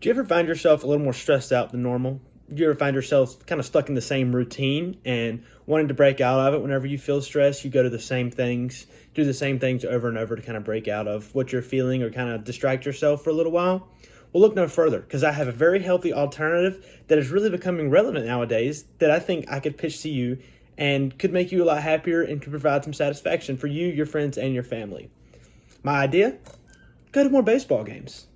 Do you ever find yourself a little more stressed out than normal? Do you ever find yourself kind of stuck in the same routine and wanting to break out of it? Whenever you feel stressed, you go to the same things, do the same things over and over to kind of break out of what you're feeling or kind of distract yourself for a little while? Well, look no further, because I have a very healthy alternative that is really becoming relevant nowadays that I think I could pitch to you and could make you a lot happier and could provide some satisfaction for you, your friends, and your family. My idea? Go to more baseball games.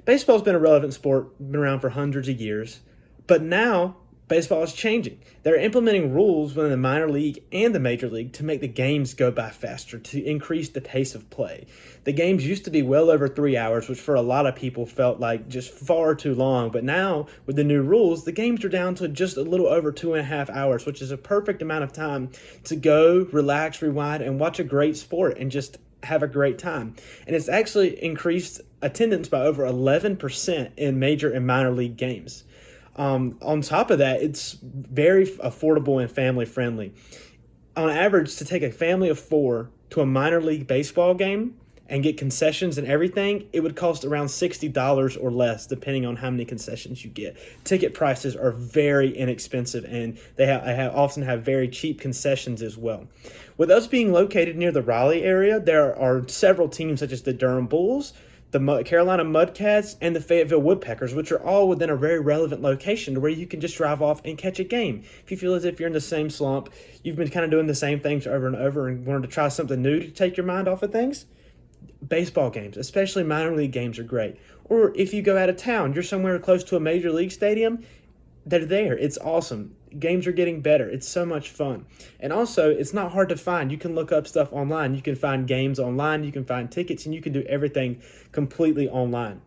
Baseball's been a relevant sport, been around for hundreds of years, but now baseball is changing. They're implementing rules within the minor league and the major league to make the games go by faster, to increase the pace of play. The games used to be well over 3 hours, which for a lot of people felt like just far too long, but now with the new rules, the games are down to just a little over 2.5 hours, which is a perfect amount of time to go, relax, rewind, and watch a great sport and just have a great time. And it's actually increased attendance by over 11% in major and minor league games. On top of that, it's very affordable and family friendly. On average, to take a family of 4 to a minor league baseball game and get concessions and everything, it would cost around $60 or less, depending on how many concessions you get. Ticket prices are very inexpensive, and they often have very cheap concessions as well. With us being located near the Raleigh area, there are several teams such as the Durham Bulls, the Carolina Mudcats, and the Fayetteville Woodpeckers, which are all within a very relevant location to where you can just drive off and catch a game. If you feel as if you're in the same slump, you've been kind of doing the same things over and over and wanted to try something new to take your mind off of things, baseball games, especially minor league games, are great. Or if you go out of town, you're somewhere close to a major league stadium, they're there. It's awesome. Games are getting better. It's so much fun. And also, it's not hard to find. You can look up stuff online. You can find games online. You can find tickets, and you can do everything completely online.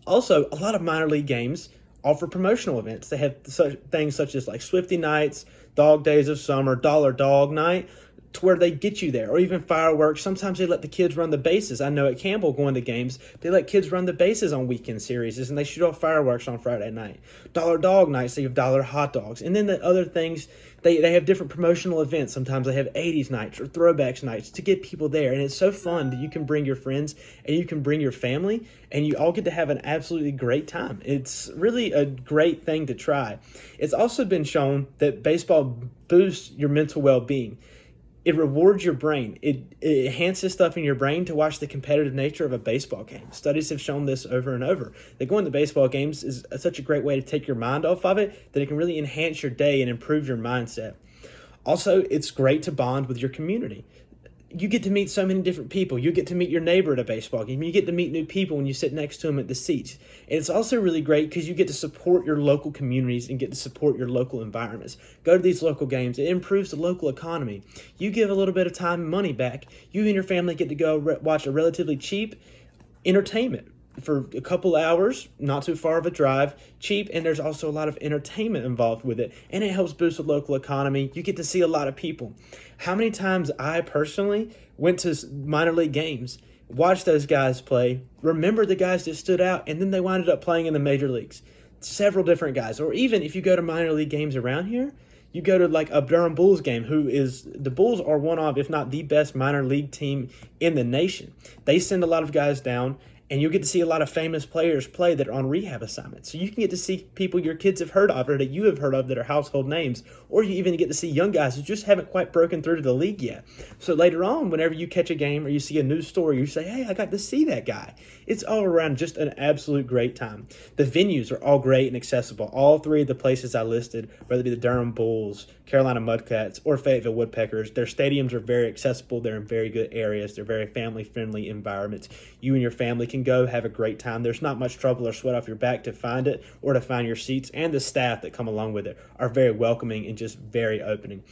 Also, a lot of minor league games offer promotional events. They have things such as like Swifty Nights, Dog Days of Summer, Dollar Dog Night, to where they get you there, or even fireworks. Sometimes they let the kids run the bases. I know at Campbell, going to games, they let kids run the bases on weekend series, and they shoot off fireworks on Friday night. Dollar Dog Nights, they have dollar hot dogs. And then the other things, they have different promotional events. Sometimes they have 80s nights or throwbacks nights to get people there. And it's so fun that you can bring your friends and you can bring your family, and you all get to have an absolutely great time. It's really a great thing to try. It's also been shown that baseball boosts your mental well-being. It rewards your brain. It enhances stuff in your brain to watch the competitive nature of a baseball game. Studies have shown this over and over. That going to baseball games is such a great way to take your mind off of it that it can really enhance your day and improve your mindset. Also, it's great to bond with your community. You get to meet so many different people. You get to meet your neighbor at a baseball game. You get to meet new people when you sit next to them at the seats. And it's also really great because you get to support your local communities and get to support your local environments. Go to these local games. It improves the local economy. You give a little bit of time and money back. You and your family get to go watch a relatively cheap entertainment for a couple hours, not too far of a drive, cheap, and there's also a lot of entertainment involved with it, and it helps boost the local economy. You get to see a lot of people. How many times I personally went to minor league games, watched those guys play, remember the guys that stood out, and then they winded up playing in the major leagues. Several different guys. Or even if you go to minor league games around here, you go to like a Durham Bulls game, the Bulls are one of, if not the best minor league team in the nation. They send a lot of guys down, and you'll get to see a lot of famous players play that are on rehab assignments. So you can get to see people your kids have heard of or that you have heard of that are household names. Or you even get to see young guys who just haven't quite broken through to the league yet. So later on, whenever you catch a game or you see a news story, you say, hey, I got to see that guy. It's all around just an absolute great time. The venues are all great and accessible. All three of the places I listed, whether it be the Durham Bulls, Carolina Mudcats, or Fayetteville Woodpeckers, their stadiums are very accessible. They're in very good areas. They're very family-friendly environments. You and your family can go have a great time. There's not much trouble or sweat off your back to find it or to find your seats, and the staff that come along with it are very welcoming and just very opening.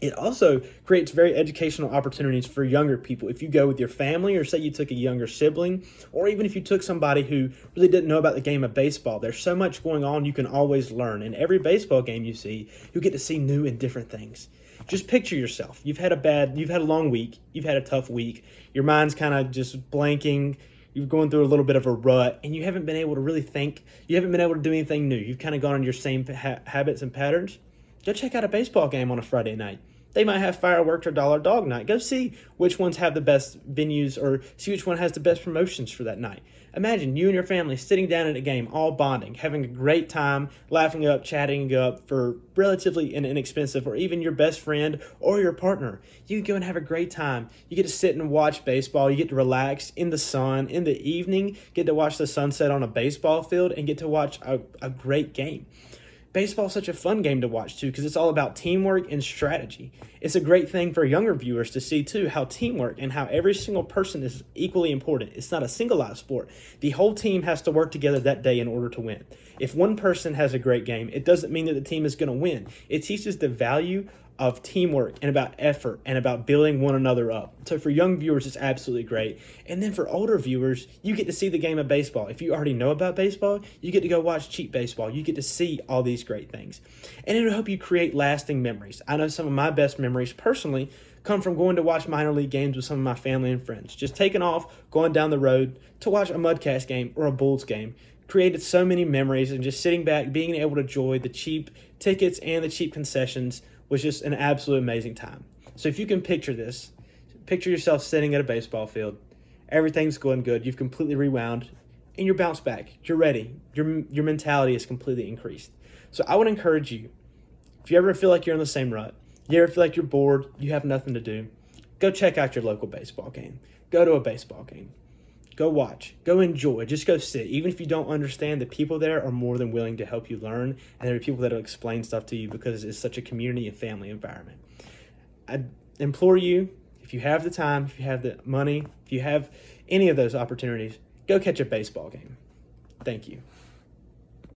It also creates very educational opportunities for younger people. If you go with your family, or say you took a younger sibling, or even if you took somebody who really didn't know about the game of baseball, there's so much going on you can always learn. And every baseball game you see, you get to see new and different things. Just picture yourself. You've had a long week. You've had a tough week. Your mind's kind of just blanking. You're going through a little bit of a rut, and you haven't been able to really think. You haven't been able to do anything new. You've kind of gone on your same habits and patterns. Go check out a baseball game on a Friday night. They might have fireworks or Dollar Dog Night. Go see which ones have the best venues or see which one has the best promotions for that night. Imagine you and your family sitting down at a game, all bonding, having a great time, laughing up, chatting up for relatively inexpensive, or even your best friend or your partner. You can go and have a great time. You get to sit and watch baseball. You get to relax in the sun. In the evening, get to watch the sunset on a baseball field and get to watch a great game. Baseball is such a fun game to watch too because it's all about teamwork and strategy. It's a great thing for younger viewers to see too how teamwork and how every single person is equally important. It's not a singleized sport. The whole team has to work together that day in order to win. If one person has a great game, it doesn't mean that the team is going to win. It teaches the value of teamwork and about effort and about building one another up. So for young viewers, it's absolutely great. And then for older viewers, you get to see the game of baseball. If you already know about baseball, you get to go watch cheap baseball. You get to see all these great things. And it'll help you create lasting memories. I know some of my best memories personally come from going to watch minor league games with some of my family and friends. Just taking off, going down the road to watch a Mudcast game or a Bulls game. Created so many memories, and just sitting back, being able to enjoy the cheap tickets and the cheap concessions was just an absolute amazing time. So if you can picture this, picture yourself sitting at a baseball field. Everything's going good. You've completely rewound, and you're bounced back. You're ready. Your mentality is completely increased. So I would encourage you, if you ever feel like you're in the same rut, you ever feel like you're bored, you have nothing to do, go check out your local baseball game. Go to a baseball game. Go watch. Go enjoy. Just go sit. Even if you don't understand, the people there are more than willing to help you learn, and there are people that will explain stuff to you because it's such a community and family environment. I implore you, if you have the time, if you have the money, if you have any of those opportunities, go catch a baseball game. Thank you.